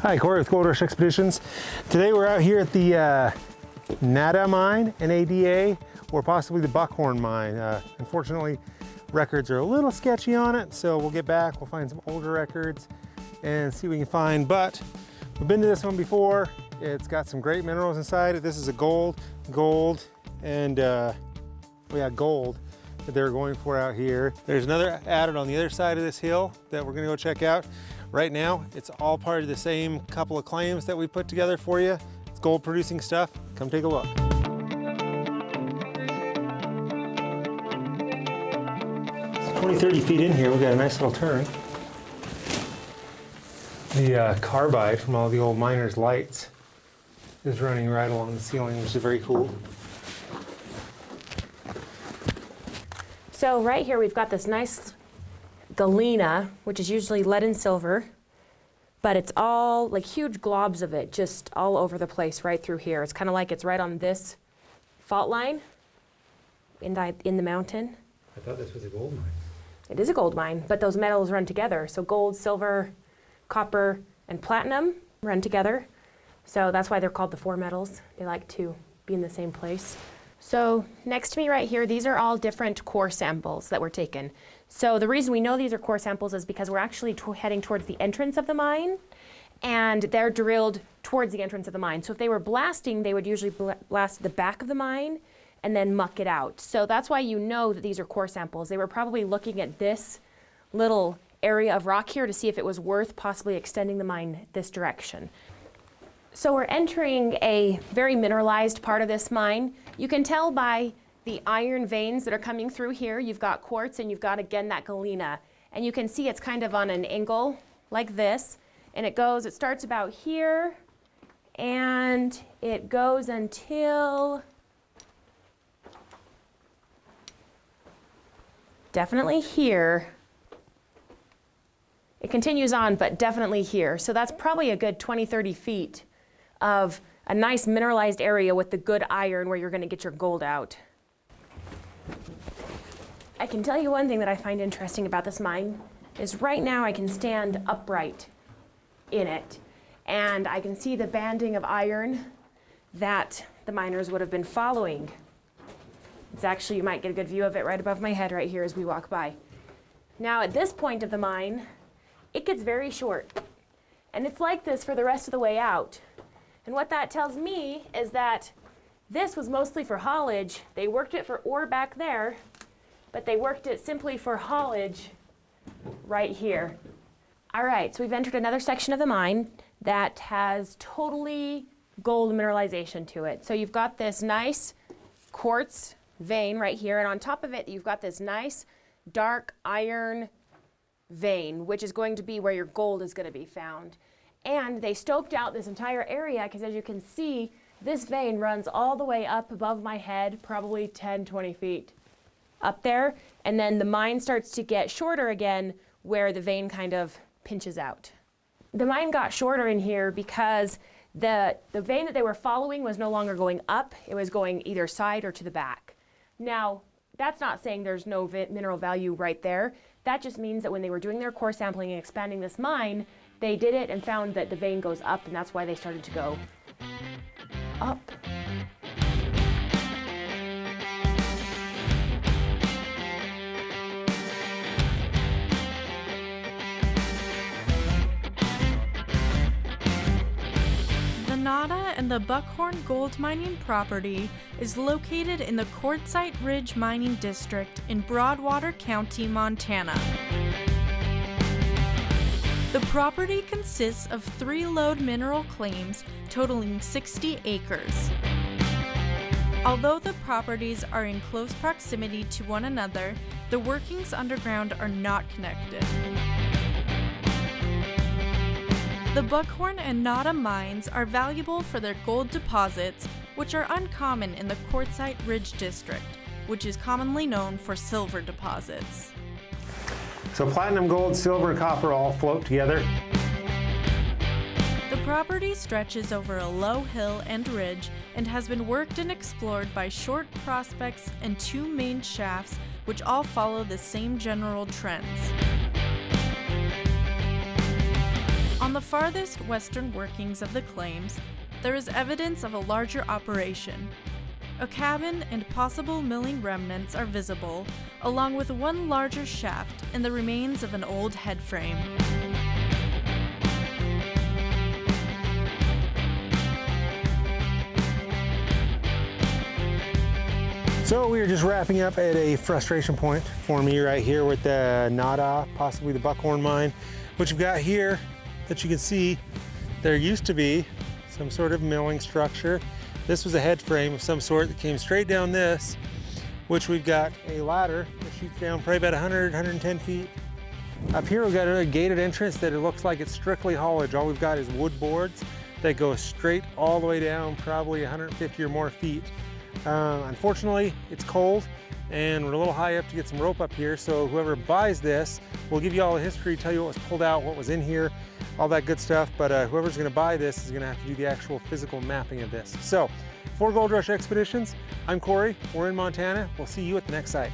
Hi, Corey with Gold Rush Expeditions. Today we're out here at the Nada Mine, N-A-D-A, or possibly the Buckhorn Mine. Unfortunately, records are a little sketchy on it, so we'll get back, we'll find some older records and see what we can find. But we've been to this one before. It's got some great minerals inside it. This is a gold, and gold that they're going for out here. There's another adit on the other side of this hill that we're gonna go check out. Right now, it's all part of the same couple of claims that we put together for you. It's gold producing stuff. Come take a look. It's 20, 30 feet in here. We've got a nice little turn. The carbide from all the old miners' lights is running right along the ceiling, which is very cool. So right here we've got this nice Galena, which is usually lead and silver, but it's all like huge globs of it just all over the place right through here. It's kind of like it's right on this fault line in the mountain. I thought this was a gold mine. It is a gold mine, but those metals run together. So gold, silver, copper, and platinum run together. So that's why they're called the four metals. They like to be in the same place. So next to me right here, these are all different core samples that were taken. So the reason we know these are core samples is because we're actually heading towards the entrance of the mine, and they're drilled towards the entrance of the mine. So if they were blasting, they would usually blast the back of the mine and then muck it out. So that's why you know that these are core samples. They were probably looking at this little area of rock here to see if it was worth possibly extending the mine this direction. So we're entering a very mineralized part of this mine. You can tell by the iron veins that are coming through here. You've got quartz and you've got, again, that galena. And you can see it's kind of on an angle like this. And it starts about here, and it goes until definitely here. It continues on, but definitely here. So that's probably a good 20, 30 feet of a nice mineralized area with the good iron where you're going to get your gold out. I can tell you one thing that I find interesting about this mine is right now I can stand upright in it, and I can see the banding of iron that the miners would have been following. It's actually, you might get a good view of it right above my head right here as we walk by. Now at this point of the mine, it gets very short, and it's like this for the rest of the way out. And what that tells me is that this was mostly for haulage. They worked it for ore back there, but they worked it simply for haulage right here. All right, so we've entered another section of the mine that has totally gold mineralization to it. So you've got this nice quartz vein right here, and on top of it, you've got this nice dark iron vein, which is going to be where your gold is going to be found. And they stoped out this entire area because, as you can see, this vein runs all the way up above my head, probably 10, 20 feet up there. And then the mine starts to get shorter again where the vein kind of pinches out. The mine got shorter in here because the vein that they were following was no longer going up. It was going either side or to the back. Now, that's not saying there's no mineral value right there. That just means that when they were doing their core sampling and expanding this mine, they did it and found that the vein goes up, and that's why they started to go up. The Nada and the Buckhorn gold mining property is located in the Quartzite Ridge Mining District in Broadwater County, Montana. The property consists of 3 lode mineral claims totaling 60 acres. Although the properties are in close proximity to one another, the workings underground are not connected. The Buckhorn and Nada Mines are valuable for their gold deposits, which are uncommon in the Quartzite Ridge District, which is commonly known for silver deposits. So platinum, gold, silver, and copper all float together. The property stretches over a low hill and ridge and has been worked and explored by short prospects and 2 main shafts, which all follow the same general trends. On the farthest western workings of the claims, there is evidence of a larger operation. A cabin and possible milling remnants are visible, along with one larger shaft and the remains of an old head frame. So we are just wrapping up at a frustration point for me right here with the Nada, possibly the Buckhorn Mine. What you've got here that you can see, there used to be some sort of milling structure. This was a head frame of some sort that came straight down this, which we've got a ladder that shoots down probably about 100, 110 feet. Up here we've got a gated entrance that it looks like it's strictly haulage. All we've got is wood boards that go straight all the way down, probably 150 or more feet. Unfortunately, it's cold and we're a little high up to get some rope up here, so whoever buys this will give you all the history, tell you what was pulled out, what was in here, all that good stuff, but whoever's going to buy this is going to have to do the actual physical mapping of this. So, for Gold Rush Expeditions, I'm Corey, we're in Montana, we'll see you at the next site.